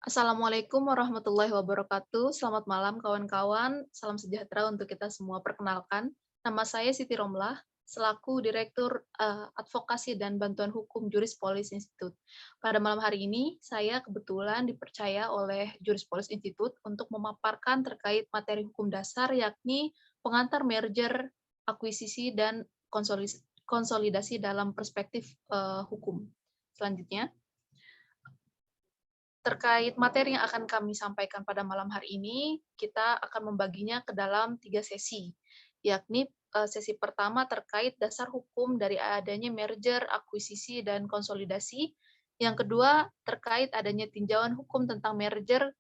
Assalamualaikum warahmatullahi wabarakatuh. Selamat malam kawan-kawan. Salam sejahtera untuk kita semua. Perkenalkan, nama saya Siti Romlah, selaku Direktur Advokasi dan Bantuan Hukum Juris Polis Institute. Pada malam hari ini, saya kebetulan dipercaya oleh Juris Polis Institute untuk memaparkan terkait materi hukum dasar, yakni pengantar merger, akuisisi, dan konsolidasi dalam perspektif hukum. Selanjutnya, terkait materi yang akan kami sampaikan pada malam hari ini, kita akan membaginya ke dalam 3 sesi, yakni sesi pertama terkait dasar hukum dari adanya merger, akuisisi, dan konsolidasi. Yang kedua, terkait adanya tinjauan hukum tentang merger,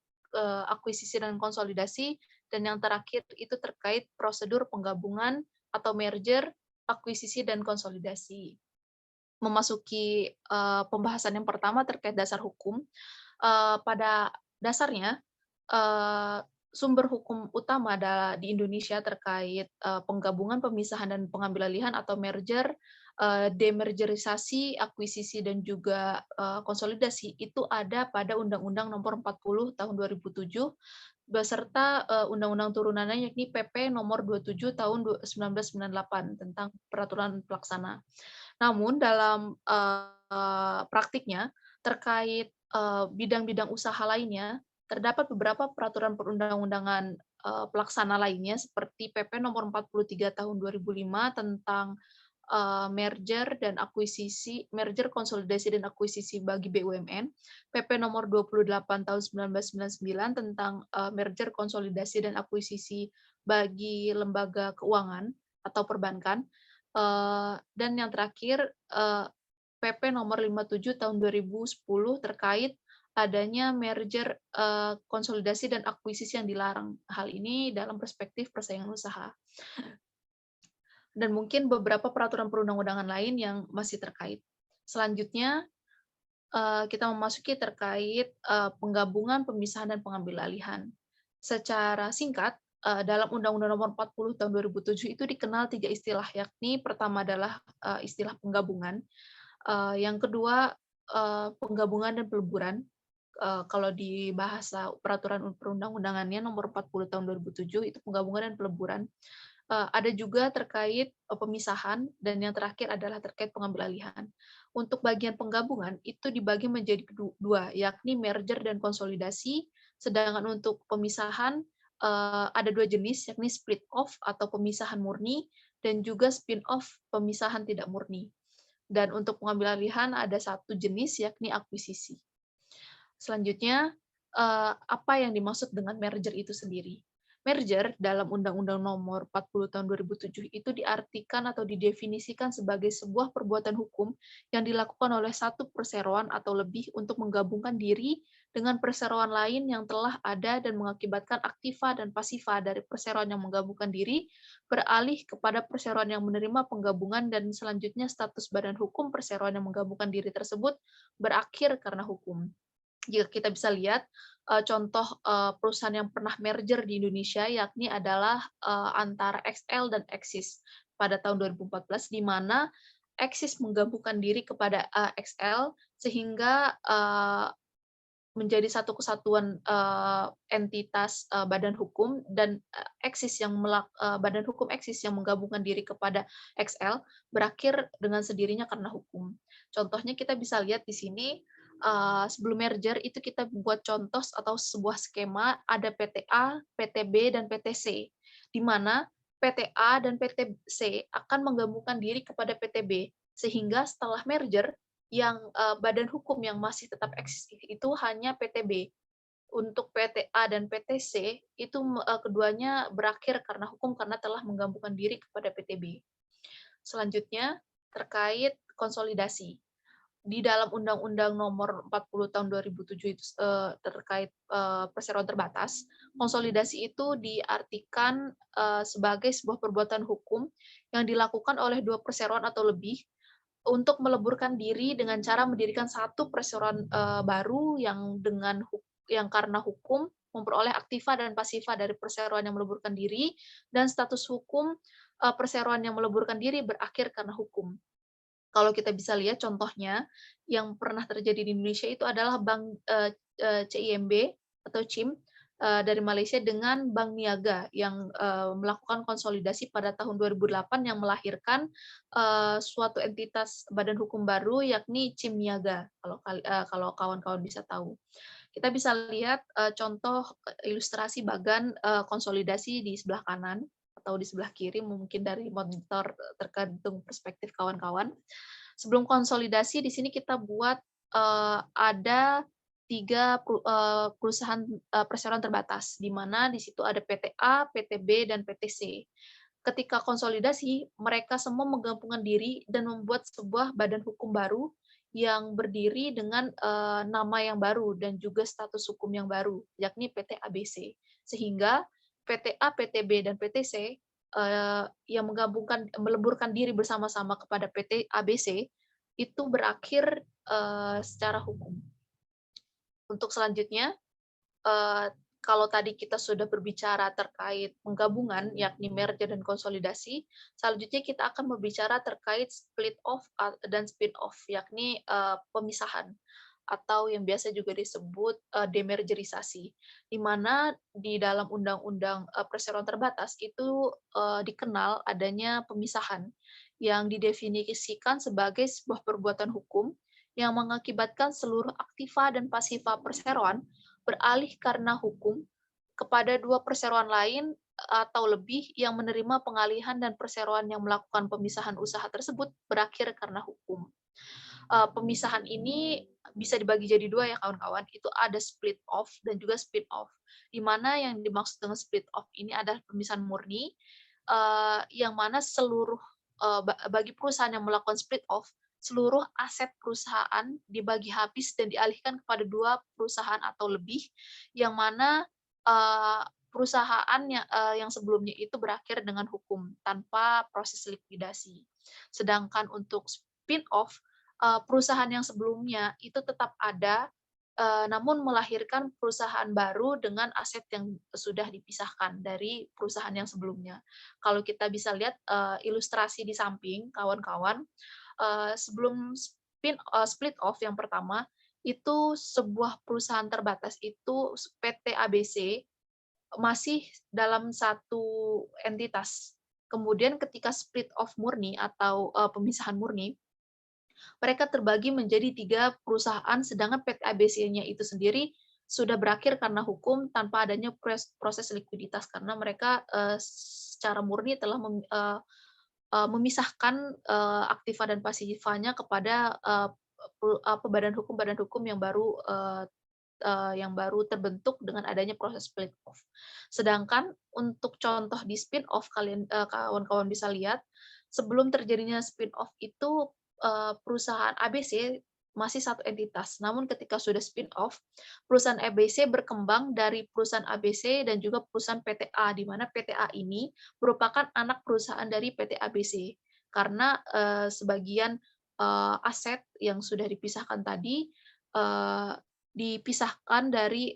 akuisisi, dan konsolidasi. Dan yang terakhir itu terkait prosedur penggabungan atau merger, akuisisi, dan konsolidasi. Memasuki pembahasan yang pertama terkait dasar hukum, pada dasarnya, sumber hukum utama di Indonesia terkait penggabungan, pemisahan, dan pengambil alihan atau merger, demergerisasi, akuisisi, dan juga konsolidasi itu ada pada Undang-Undang Nomor 40 Tahun 2007 beserta undang-undang turunannya yakni PP Nomor 27 Tahun 1998 tentang peraturan pelaksana. Namun dalam praktiknya terkait bidang-bidang usaha lainnya, terdapat beberapa peraturan perundang-undangan pelaksana lainnya seperti PP Nomor 43 Tahun 2005 tentang merger, konsolidasi dan akuisisi bagi BUMN, PP Nomor 28 Tahun 1999 tentang merger, konsolidasi dan akuisisi bagi lembaga keuangan atau perbankan, dan yang terakhir PP Nomor 57 Tahun 2010 terkait adanya merger, konsolidasi dan akuisisi yang dilarang. Hal ini dalam perspektif persaingan usaha. Dan mungkin beberapa peraturan perundang-undangan lain yang masih terkait. Selanjutnya, kita memasuki terkait penggabungan, pemisahan, dan pengambil alihan. Secara singkat, dalam Undang-Undang Nomor 40 Tahun 2007 itu dikenal 3 istilah, yakni pertama adalah istilah penggabungan, yang kedua penggabungan dan peleburan. Kalau di bahasa peraturan perundang-undangannya Nomor 40 Tahun 2007 itu penggabungan dan peleburan. Ada juga terkait pemisahan, dan yang terakhir adalah terkait pengambil alihan. Untuk bagian penggabungan, itu dibagi menjadi dua, yakni merger dan konsolidasi, sedangkan untuk pemisahan, ada dua jenis, yakni split off atau pemisahan murni, dan juga spin off, pemisahan tidak murni. Dan untuk pengambil alihan ada satu jenis, yakni akuisisi. Selanjutnya, apa yang dimaksud dengan merger itu sendiri? Merger dalam Undang-Undang Nomor 40 Tahun 2007 itu diartikan atau didefinisikan sebagai sebuah perbuatan hukum yang dilakukan oleh satu perseroan atau lebih untuk menggabungkan diri dengan perseroan lain yang telah ada dan mengakibatkan aktiva dan pasiva dari perseroan yang menggabungkan diri beralih kepada perseroan yang menerima penggabungan, dan selanjutnya status badan hukum perseroan yang menggabungkan diri tersebut berakhir karena hukum. Jika kita bisa lihat, contoh perusahaan yang pernah merger di Indonesia yakni adalah antara XL dan Axis pada tahun 2014, di mana Axis menggabungkan diri kepada XL sehingga menjadi satu kesatuan entitas badan hukum, dan badan hukum Axis yang menggabungkan diri kepada XL berakhir dengan sendirinya karena hukum. Contohnya kita bisa lihat di sini, sebelum merger itu kita buat contoh atau sebuah skema ada PTA, PTB, dan PTC, di mana PTA dan PTC akan menggabungkan diri kepada PTB, sehingga setelah merger yang badan hukum yang masih tetap eksis itu hanya PTB. Untuk PTA dan PTC itu keduanya berakhir karena hukum karena telah menggabungkan diri kepada PTB. Selanjutnya terkait konsolidasi. Di dalam Undang-Undang Nomor 40 Tahun 2007 itu terkait perseroan terbatas, konsolidasi itu diartikan sebagai sebuah perbuatan hukum yang dilakukan oleh dua perseroan atau lebih untuk meleburkan diri dengan cara mendirikan satu perseroan baru yang karena hukum memperoleh aktiva dan pasiva dari perseroan yang meleburkan diri, dan status hukum perseroan yang meleburkan diri berakhir karena hukum. Kalau kita bisa lihat contohnya yang pernah terjadi di Indonesia itu adalah CIMB atau CIM dari Malaysia dengan Bank Niaga yang melakukan konsolidasi pada tahun 2008 yang melahirkan suatu entitas badan hukum baru yakni CIM Niaga, kalau kawan-kawan bisa tahu. Kita bisa lihat contoh ilustrasi bagan konsolidasi di sebelah kanan atau di sebelah kiri, mungkin dari monitor tergantung perspektif kawan-kawan. Sebelum konsolidasi di sini kita buat ada 3 perusahaan perseroan terbatas, di mana di situ ada PT A, PT B, dan PT C. Ketika konsolidasi, mereka semua menggabungkan diri dan membuat sebuah badan hukum baru yang berdiri dengan nama yang baru dan juga status hukum yang baru, yakni PT ABC. Sehingga PT A, PT B, dan PT C yang meleburkan diri bersama-sama kepada PT ABC itu berakhir secara hukum. Untuk selanjutnya, kalau tadi kita sudah berbicara terkait penggabungan, yakni merger dan konsolidasi, selanjutnya kita akan berbicara terkait split off dan spin off, yakni pemisahan atau yang biasa juga disebut demergerisasi, di mana di dalam undang-undang perseroan terbatas itu dikenal adanya pemisahan yang didefinisikan sebagai sebuah perbuatan hukum yang mengakibatkan seluruh aktiva dan pasiva perseroan beralih karena hukum kepada 2 perseroan lain atau lebih yang menerima pengalihan, dan perseroan yang melakukan pemisahan usaha tersebut berakhir karena hukum. Pemisahan ini bisa dibagi jadi 2 ya kawan-kawan, itu ada split off dan juga spin off. Di mana yang dimaksud dengan split off ini adalah pemisahan murni, yang mana seluruh bagi perusahaan yang melakukan split off, seluruh aset perusahaan dibagi habis dan dialihkan kepada 2 perusahaan atau lebih, yang mana perusahaan yang sebelumnya itu berakhir dengan hukum tanpa proses likuidasi. Sedangkan untuk spin off, perusahaan yang sebelumnya itu tetap ada, namun melahirkan perusahaan baru dengan aset yang sudah dipisahkan dari perusahaan yang sebelumnya. Kalau kita bisa lihat ilustrasi di samping, kawan-kawan, sebelum split off yang pertama, itu sebuah perusahaan terbatas itu PT ABC masih dalam satu entitas. Kemudian ketika split off murni atau pemisahan murni, mereka terbagi menjadi 3 perusahaan, sedangkan PT ABC-nya itu sendiri sudah berakhir karena hukum tanpa adanya proses likuiditas, karena mereka secara murni telah memisahkan aktiva dan pasifanya kepada badan hukum yang baru terbentuk dengan adanya proses split off. Sedangkan untuk contoh di spin off, kawan-kawan bisa lihat sebelum terjadinya spin off itu perusahaan ABC masih satu entitas. Namun ketika sudah spin off, perusahaan ABC berkembang dari perusahaan ABC dan juga perusahaan PTA, di mana PTA ini merupakan anak perusahaan dari PT ABC. Karena sebagian aset yang sudah dipisahkan tadi dipisahkan dari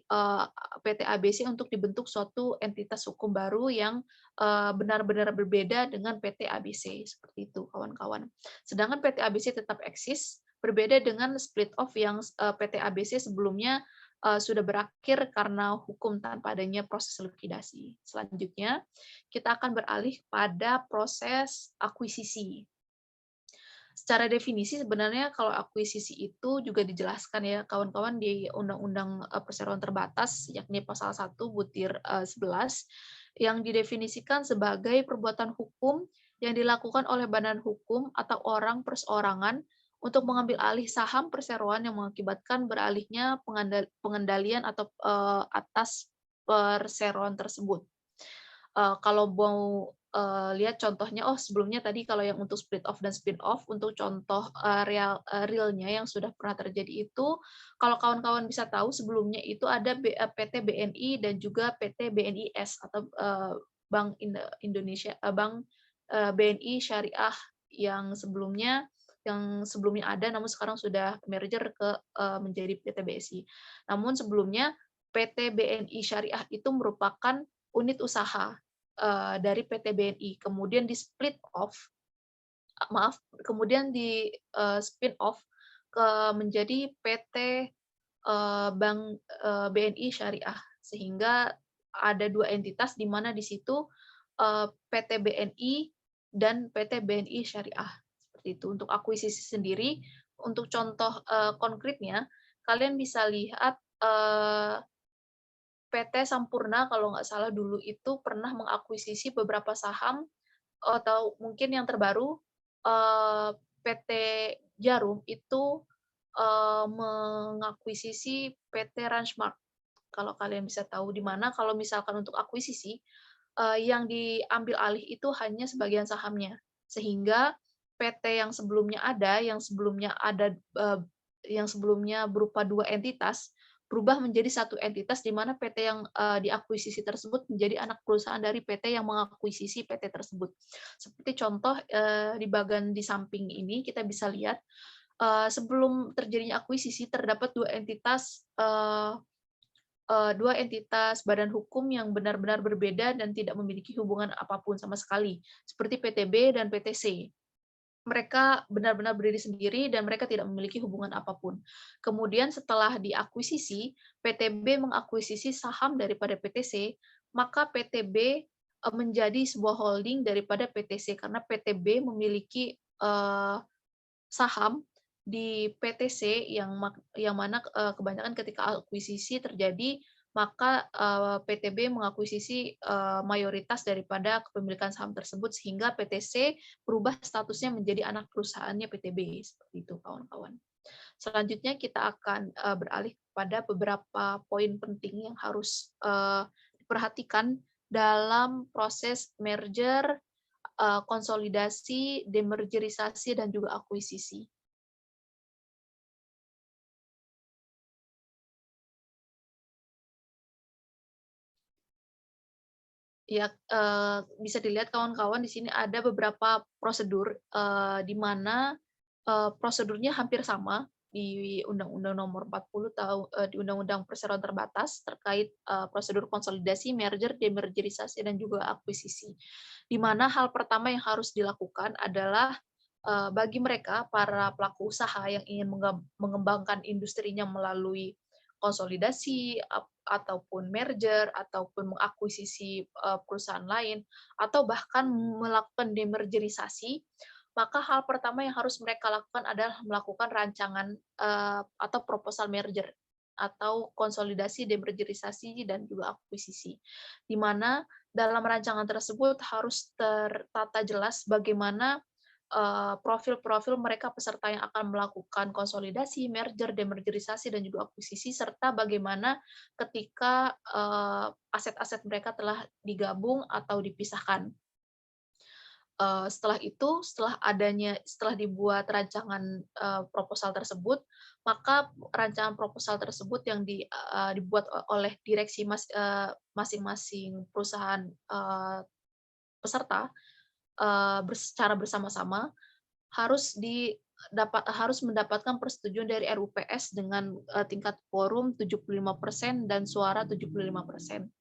PT ABC untuk dibentuk suatu entitas hukum baru yang benar-benar berbeda dengan PT ABC, seperti itu kawan-kawan. Sedangkan PT ABC tetap eksis, berbeda dengan split off yang PT ABC sebelumnya sudah berakhir karena hukum tanpa adanya proses likuidasi. Selanjutnya, kita akan beralih pada proses akuisisi. Secara definisi sebenarnya kalau akuisisi itu juga dijelaskan ya kawan-kawan di Undang-Undang Perseroan Terbatas, yakni pasal 1 butir 11, yang didefinisikan sebagai perbuatan hukum yang dilakukan oleh badan hukum atau orang perseorangan untuk mengambil alih saham perseroan yang mengakibatkan beralihnya pengendalian atau atas perseroan tersebut. Kalau mau lihat contohnya, sebelumnya tadi kalau yang untuk split off dan spin off, untuk contoh realnya yang sudah pernah terjadi itu, kalau kawan-kawan bisa tahu sebelumnya itu ada PT BNI dan juga PT BNIS atau Bank Indonesia, Bank BNI Syariah yang sebelumnya ada, namun sekarang sudah merger menjadi PT BSI. Namun sebelumnya PT BNI Syariah itu merupakan unit usaha dari PT BNI, kemudian di split off, kemudian di spin off menjadi PT Bank BNI Syariah, sehingga ada 2 entitas di mana di situ PT BNI dan PT BNI Syariah, seperti itu. Untuk akuisisi sendiri, untuk contoh konkretnya, kalian bisa lihat PT Sampurna kalau nggak salah dulu itu pernah mengakuisisi beberapa saham, atau mungkin yang terbaru, PT Djarum itu mengakuisisi PT Ranchmark, kalau kalian bisa tahu, di mana kalau misalkan untuk akuisisi, yang diambil alih itu hanya sebagian sahamnya. Sehingga PT yang sebelumnya berupa 2 entitas, berubah menjadi satu entitas, di mana PT yang diakuisisi tersebut menjadi anak perusahaan dari PT yang mengakuisisi PT tersebut. Seperti contoh, di samping ini kita bisa lihat, sebelum terjadinya akuisisi terdapat 2 entitas badan hukum yang benar-benar berbeda dan tidak memiliki hubungan apapun sama sekali, seperti PTB dan PTC. Mereka benar-benar berdiri sendiri dan mereka tidak memiliki hubungan apapun. Kemudian setelah diakuisisi, PTB mengakuisisi saham daripada PTC, maka PTB menjadi sebuah holding daripada PTC, karena PTB memiliki saham di PTC yang mana kebanyakan ketika akuisisi terjadi, maka PTB mengakuisisi mayoritas daripada kepemilikan saham tersebut, sehingga PTC berubah statusnya menjadi anak perusahaannya PTB, seperti itu kawan-kawan. Selanjutnya kita akan beralih kepada beberapa poin penting yang harus diperhatikan dalam proses merger, konsolidasi, demergerisasi, dan juga akuisisi. Ya, bisa dilihat kawan-kawan di sini ada beberapa prosedur, di mana prosedurnya hampir sama di Undang-Undang Nomor 40 di Undang-Undang Perseroan Terbatas terkait prosedur konsolidasi, merger, demergerisasi, dan juga akuisisi. Di mana hal pertama yang harus dilakukan adalah bagi mereka para pelaku usaha yang ingin mengembangkan industrinya melalui konsolidasi ataupun merger ataupun mengakuisisi perusahaan lain atau bahkan melakukan demergerisasi, maka hal pertama yang harus mereka lakukan adalah melakukan rancangan atau proposal merger atau konsolidasi, demergerisasi, dan juga akuisisi. Di mana dalam rancangan tersebut harus tertata jelas bagaimana profil-profil mereka peserta yang akan melakukan konsolidasi, merger, demergerisasi, dan juga akuisisi, serta bagaimana ketika aset-aset mereka telah digabung atau dipisahkan. Setelah dibuat rancangan proposal tersebut, maka rancangan proposal tersebut yang dibuat oleh direksi masing-masing perusahaan peserta secara bersama-sama harus mendapatkan persetujuan dari RUPS dengan tingkat quorum 75% dan suara 75%.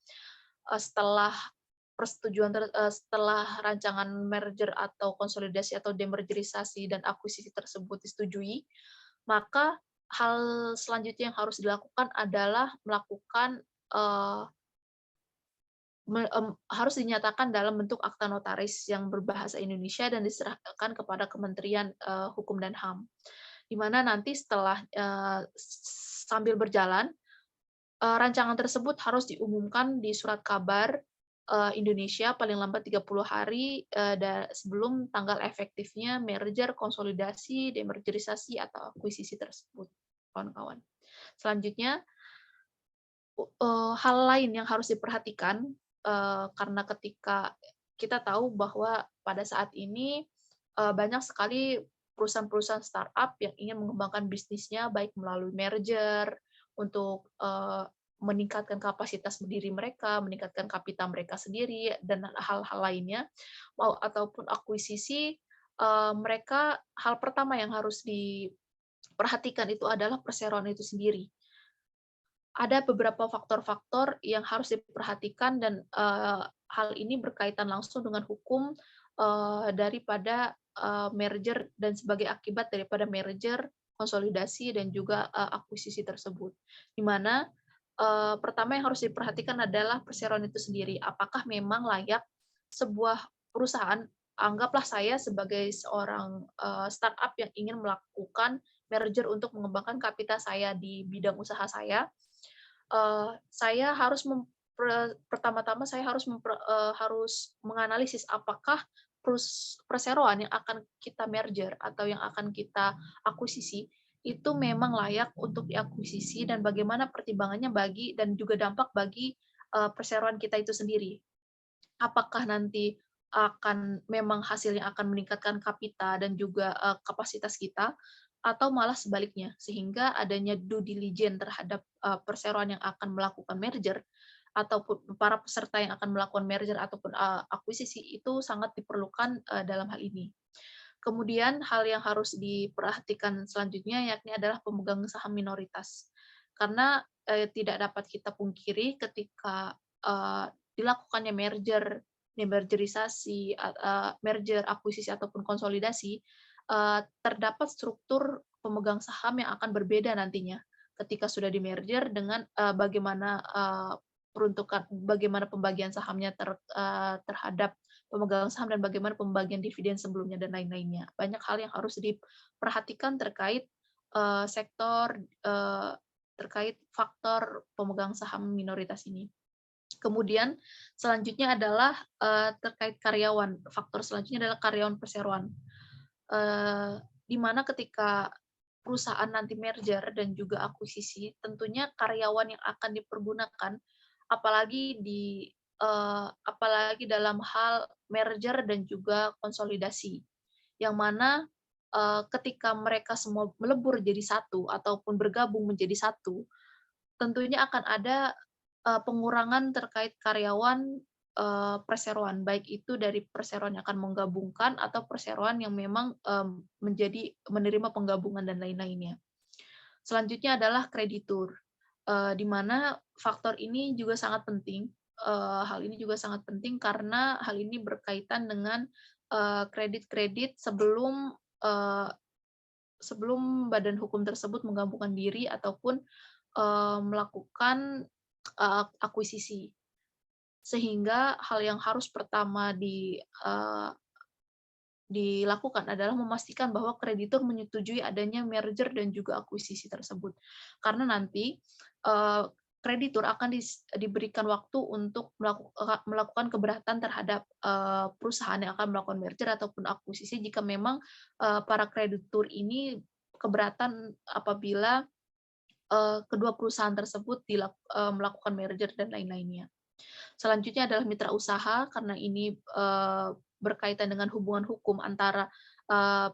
Setelah setelah rancangan merger atau konsolidasi atau demergerisasi dan akuisisi tersebut disetujui, maka hal selanjutnya yang harus dilakukan adalah melakukan harus dinyatakan dalam bentuk akta notaris yang berbahasa Indonesia dan diserahkan kepada Kementerian Hukum dan HAM. Di mana nanti setelah sambil berjalan, rancangan tersebut harus diumumkan di surat kabar Indonesia paling lambat 30 hari sebelum tanggal efektifnya merger, konsolidasi, demergerisasi, atau akuisisi tersebut, kawan-kawan. Selanjutnya, hal lain yang harus diperhatikan, karena ketika kita tahu bahwa pada saat ini banyak sekali perusahaan-perusahaan startup yang ingin mengembangkan bisnisnya baik melalui merger untuk meningkatkan kapasitas diri mereka, meningkatkan kapital mereka sendiri, dan hal-hal lainnya, ataupun akuisisi, hal pertama yang harus diperhatikan itu adalah perseroan itu sendiri. Ada beberapa faktor-faktor yang harus diperhatikan dan hal ini berkaitan langsung dengan hukum daripada merger dan sebagai akibat daripada merger konsolidasi dan juga akuisisi tersebut. Di mana pertama yang harus diperhatikan adalah perseroan itu sendiri. Apakah memang layak sebuah perusahaan, anggaplah saya sebagai seorang startup yang ingin melakukan merger untuk mengembangkan kapital saya di bidang usaha saya, saya harus pertama-tama saya harus menganalisis apakah perseroan yang akan kita merger atau yang akan kita akuisisi itu memang layak untuk diakuisisi dan bagaimana pertimbangannya bagi dan juga dampak bagi perseroan kita itu sendiri. Apakah nanti akan memang hasilnya akan meningkatkan kapita dan juga kapasitas kita, atau malah sebaliknya, sehingga adanya due diligence terhadap perseroan yang akan melakukan merger, ataupun para peserta yang akan melakukan merger ataupun akuisisi itu sangat diperlukan dalam hal ini. Kemudian hal yang harus diperhatikan selanjutnya yakni adalah pemegang saham minoritas. Karena tidak dapat kita pungkiri ketika dilakukannya demergerisasi, merger, akuisisi ataupun konsolidasi, terdapat struktur pemegang saham yang akan berbeda nantinya ketika sudah di-merger dengan bagaimana peruntukan, bagaimana pembagian sahamnya terhadap pemegang saham dan bagaimana pembagian dividen sebelumnya dan lain-lainnya. Banyak hal yang harus diperhatikan terkait sektor terkait faktor pemegang saham minoritas ini. Kemudian selanjutnya adalah terkait karyawan. Faktor selanjutnya adalah karyawan perseroan. Di mana ketika perusahaan nanti merger dan juga akuisisi, tentunya karyawan yang akan dipergunakan, apalagi apalagi dalam hal merger dan juga konsolidasi, yang mana ketika mereka semua melebur jadi satu ataupun bergabung menjadi satu, tentunya akan ada pengurangan terkait karyawan perseroan, baik itu dari perseroan yang akan menggabungkan atau perseroan yang memang menerima penggabungan dan lain-lainnya. Selanjutnya adalah kreditur, di mana faktor ini juga sangat penting. Hal ini juga sangat penting karena hal ini berkaitan dengan kredit-kredit sebelum badan hukum tersebut menggabungkan diri ataupun melakukan akuisisi. Sehingga hal yang harus pertama dilakukan adalah memastikan bahwa kreditur menyetujui adanya merger dan juga akuisisi tersebut. Karena nanti kreditur akan diberikan waktu untuk melakukan keberatan terhadap perusahaan yang akan melakukan merger ataupun akuisisi jika memang para kreditur ini keberatan apabila kedua perusahaan tersebut melakukan merger dan lain-lainnya. Selanjutnya adalah mitra usaha, karena ini berkaitan dengan hubungan hukum antara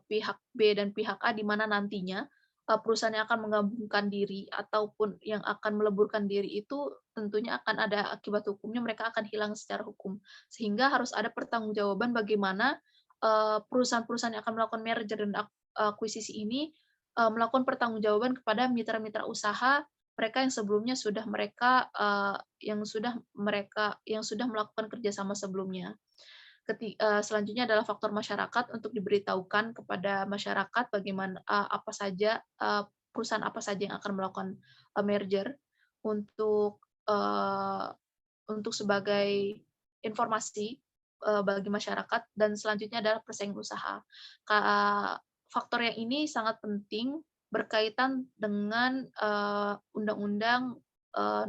pihak B dan pihak A, di mana nantinya perusahaan yang akan menggabungkan diri ataupun yang akan meleburkan diri itu tentunya akan ada akibat hukumnya, mereka akan hilang secara hukum. Sehingga harus ada pertanggungjawaban bagaimana perusahaan-perusahaan yang akan melakukan merger dan akuisisi ini melakukan pertanggungjawaban kepada mitra-mitra usaha mereka yang sebelumnya sudah yang sudah melakukan kerjasama sebelumnya. Selanjutnya adalah faktor masyarakat, untuk diberitahukan kepada masyarakat bagaimana apa saja perusahaan apa saja yang akan melakukan merger untuk sebagai informasi bagi masyarakat. Dan selanjutnya adalah persaingan usaha. Faktor yang ini sangat penting berkaitan dengan Undang-Undang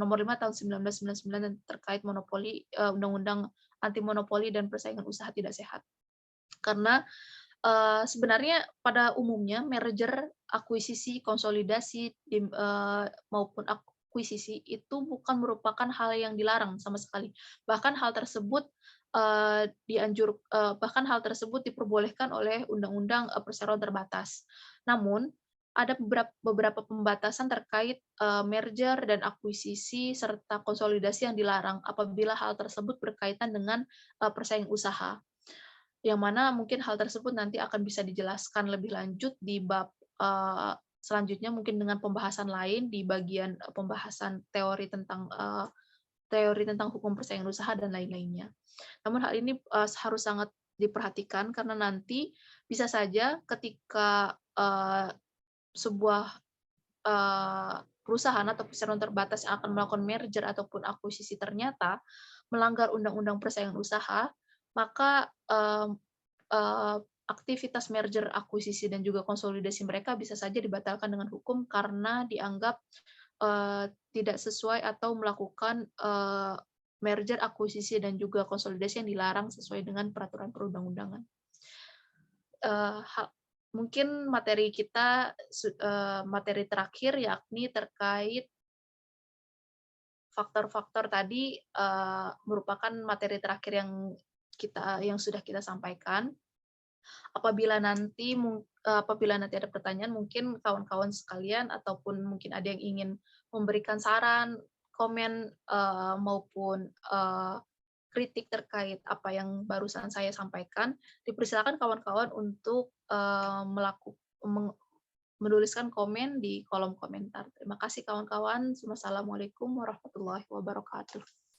Nomor 5 Tahun 1999 dan terkait monopoli, Undang-Undang Anti Monopoli dan Persaingan Usaha Tidak Sehat. Karena sebenarnya pada umumnya merger, akuisisi, konsolidasi maupun akuisisi itu bukan merupakan hal yang dilarang sama sekali. Bahkan hal tersebut bahkan hal tersebut diperbolehkan oleh Undang-Undang Perseroan Terbatas. Namun ada beberapa pembatasan terkait merger dan akuisisi serta konsolidasi yang dilarang apabila hal tersebut berkaitan dengan persaingan usaha, yang mana mungkin hal tersebut nanti akan bisa dijelaskan lebih lanjut di bab selanjutnya, mungkin dengan pembahasan lain di bagian pembahasan teori tentang hukum persaingan usaha dan lain-lainnya. Namun hal ini harus sangat diperhatikan karena nanti bisa saja ketika sebuah perusahaan atau perusahaan terbatas yang akan melakukan merger ataupun akuisisi ternyata melanggar undang-undang persaingan usaha, maka eee, aktivitas merger, akuisisi, dan juga konsolidasi mereka bisa saja dibatalkan dengan hukum karena dianggap tidak sesuai atau melakukan merger, akuisisi, dan juga konsolidasi yang dilarang sesuai dengan peraturan perundang-undangan. Hal mungkin materi kita materi terakhir yakni terkait faktor-faktor tadi, merupakan materi terakhir yang sudah kita sampaikan. Apabila nanti ada pertanyaan, mungkin kawan-kawan sekalian ataupun mungkin ada yang ingin memberikan saran, komen, maupun, kritik terkait apa yang barusan saya sampaikan, dipersilakan kawan-kawan untuk, menuliskan komen di kolom komentar. Terima kasih kawan-kawan. Wassalamualaikum warahmatullahi wabarakatuh.